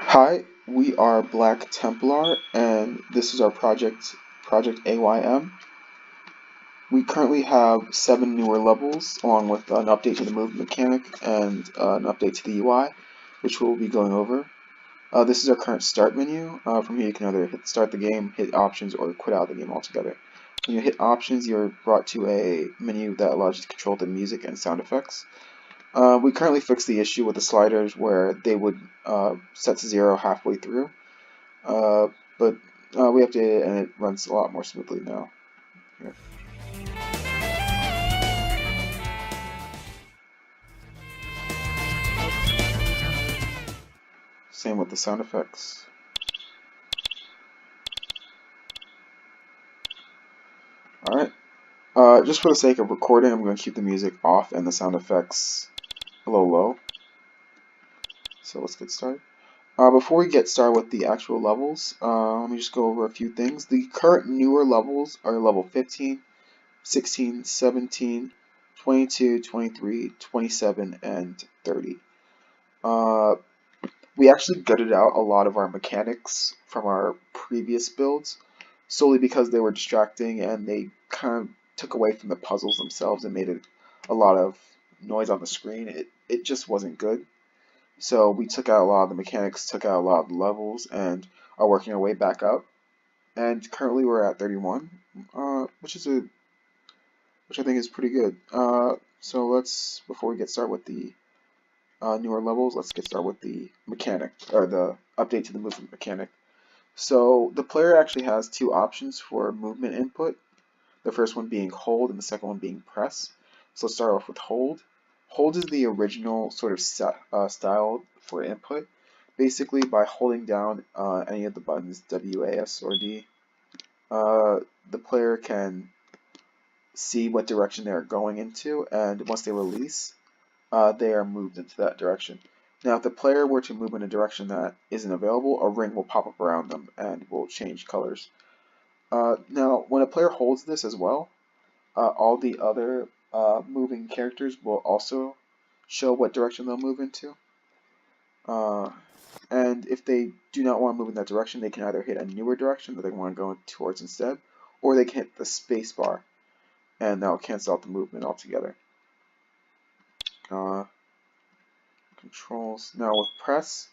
Hi, we are Black Templar, and this is our Project AYM. We currently have 7 newer levels, along with an update to the movement mechanic and an update to the UI, which we'll be going over. This is our current start menu. From here, you can either hit start the game, hit options, or quit out of the game altogether. When you hit options, you're brought to a menu that allows you to control the music and sound effects. We currently fixed the issue with the sliders where they would set to 0 halfway through, but we updated it and it runs a lot more smoothly now. Here. Same with the sound effects. Alright, just for the sake of recording, I'm going to keep the music off and the sound effects a little low. So let's get started. Before we get started with the actual levels, let me just go over a few things. The current newer levels are level 15, 16, 17, 22, 23, 27, and 30. We actually gutted out a lot of our mechanics from our previous builds, solely because they were distracting and they kind of took away from the puzzles themselves and made a lot of noise on the screen. It just wasn't good. So we took out a lot of the mechanics, took out a lot of the levels, and are working our way back up. And currently we're at 31, which I think is pretty good. So before we get started with the newer levels, let's get started with the mechanic, or the update to the movement mechanic. So the player actually has two options for movement input. The first one being hold and the second one being press. So let's start off with hold. Hold is the original sort of style for input. Basically, by holding down any of the buttons, W, A, S, or D, the player can see what direction they are going into, and once they release, they are moved into that direction. Now, if the player were to move in a direction that isn't available, a ring will pop up around them and will change colors. Now, when a player holds this as well, all the other moving characters will also show what direction they'll move into. And if they do not want to move in that direction, they can either hit a newer direction that they want to go towards instead, or they can hit the space bar, and that'll cancel out the movement altogether. Controls. Now with press,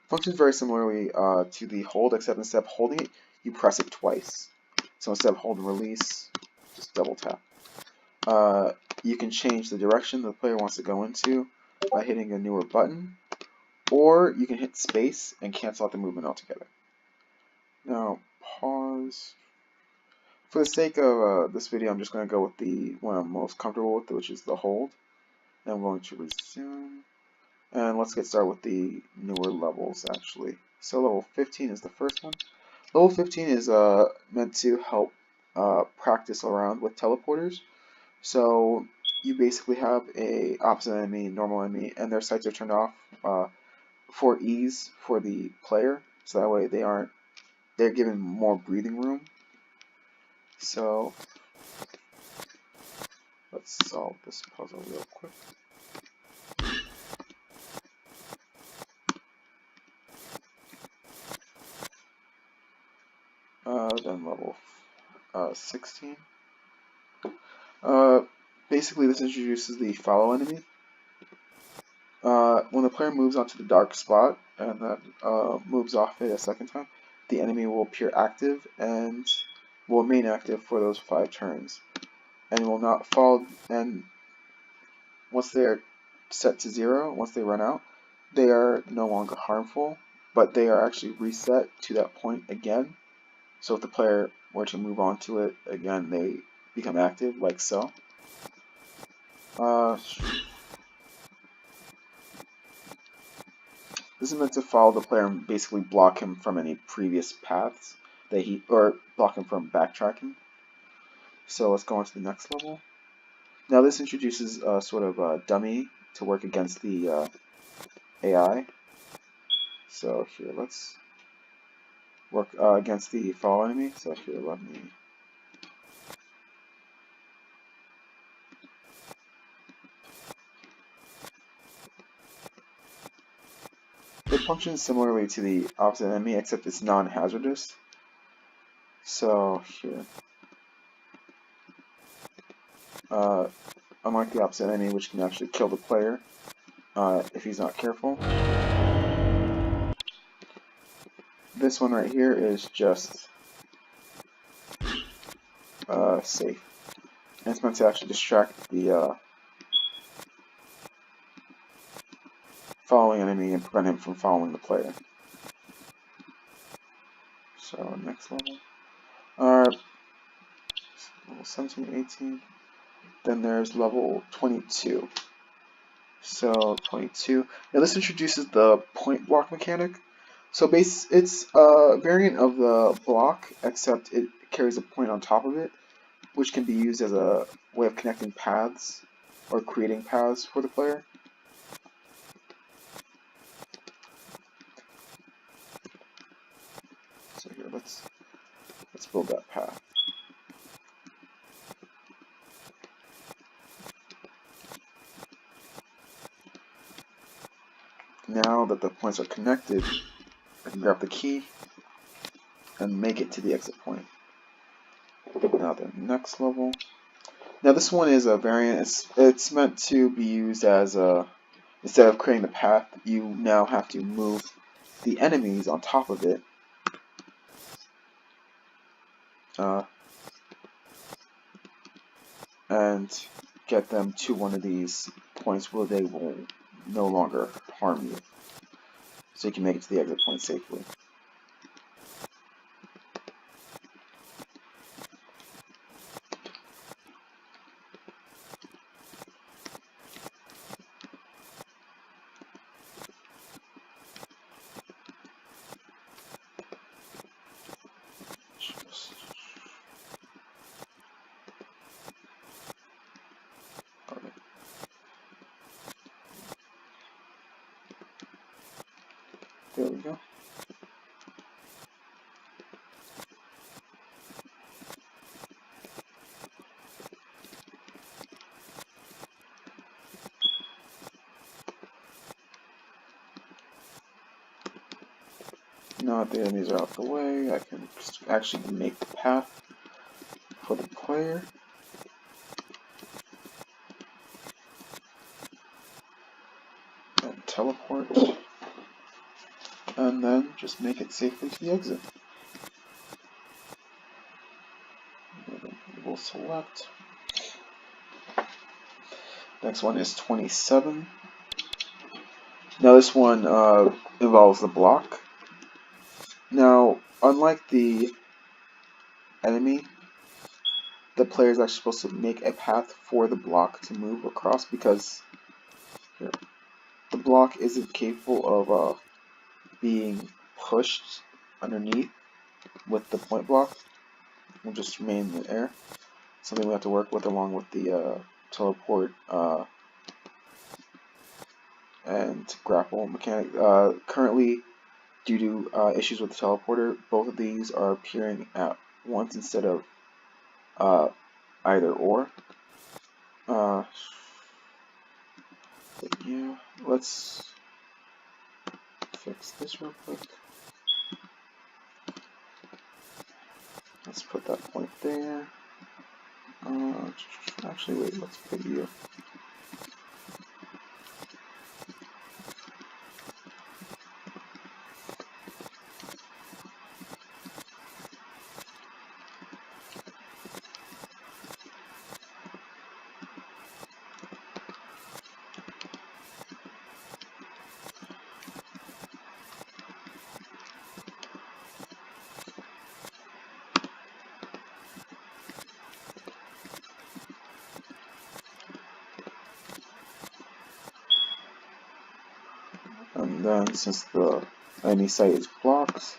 functions very similarly to the hold, except instead of holding it, you press it twice. So instead of hold and release, just double tap. You can change the direction the player wants to go into by hitting a newer button, or you can hit space and cancel out the movement altogether. Now pause. For the sake of this video, I'm just going to go with the one I'm most comfortable with, which is the hold. And I'm going to resume. And let's get started with the newer levels, actually. So level 15 is the first one. Level 15 is meant to help practice around with teleporters. So you basically have a opposite enemy, normal enemy, and their sights are turned off for ease for the player. So that way they're given more breathing room. So let's solve this puzzle real quick. Then level 16. Basically, this introduces the follow enemy. When the player moves onto the dark spot and then moves off it a second time, the enemy will appear active and will remain active for those 5 turns, and will not fall. And once they are set to 0, once they run out, they are no longer harmful, but they are actually reset to that point again. So if the player were to move on to it again, they become active, like so. This is meant to follow the player and basically block him from any previous paths or block him from backtracking. So let's go on to the next level. Now this introduces a sort of a dummy to work against the AI. So here, let's work against the follow enemy. So here, let me. It functions similarly to the opposite enemy, except it's non-hazardous. So here, unlike the opposite enemy, which can actually kill the player if he's not careful, this one right here is just safe. And it's meant to actually distract the following enemy and prevent him from following the player. So next level. Level 17, 18. Then there's level 22. So 22. Now this introduces the point block mechanic. So it's a variant of the block, except it carries a point on top of it, which can be used as a way of connecting paths or creating paths for the player. So here, let's build that path. Now that the points are connected, I can grab the key and make it to the exit point. Now the next level. Now this one is a variant. It's meant to be used as a, instead of creating the path, you now have to move the enemies on top of it. And get them to one of these points where they will no longer harm you. So you can make it to the exit point safely. There we go. Now that the enemies are out of the way, I can actually make the path for the player. And teleport. And then just make it safely to the exit. We'll select. Next one is 27. Now this one involves the block. Now, unlike the enemy, the player is actually supposed to make a path for the block to move across, because here, the block isn't capable of being pushed underneath with the point block. It will just remain in the air. Something we have to work with along with the teleport and grapple mechanic. Currently, due to issues with the teleporter, both of these are appearing at once instead of either or. Yeah, let's fix this real quick. Let's put that point there. Actually, wait, let's put you. And then, since the enemy site is blocked,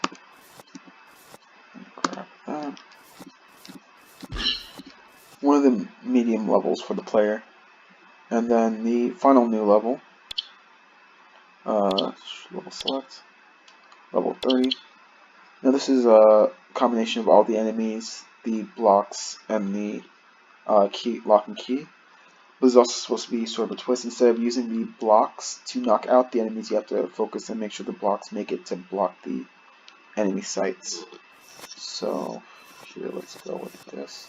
grab that. One of the medium levels for the player. And then the final new level, level select, level 30. Now this is a combination of all the enemies, the blocks, and the key, lock and key. This is also supposed to be sort of a twist. Instead of using the blocks to knock out the enemies, you have to focus and make sure the blocks make it to block the enemy sights. So here, let's go with this.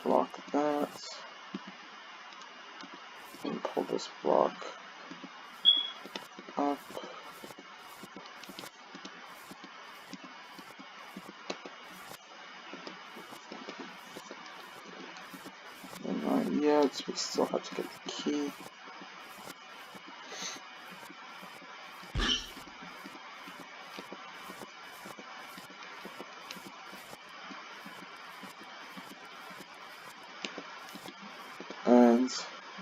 Block that. And pull this block up. And not yet, we still have to get the key. And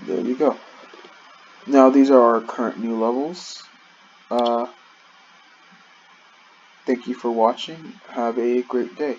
there you go. Now these are our current new levels. Thank you for watching. Have a great day.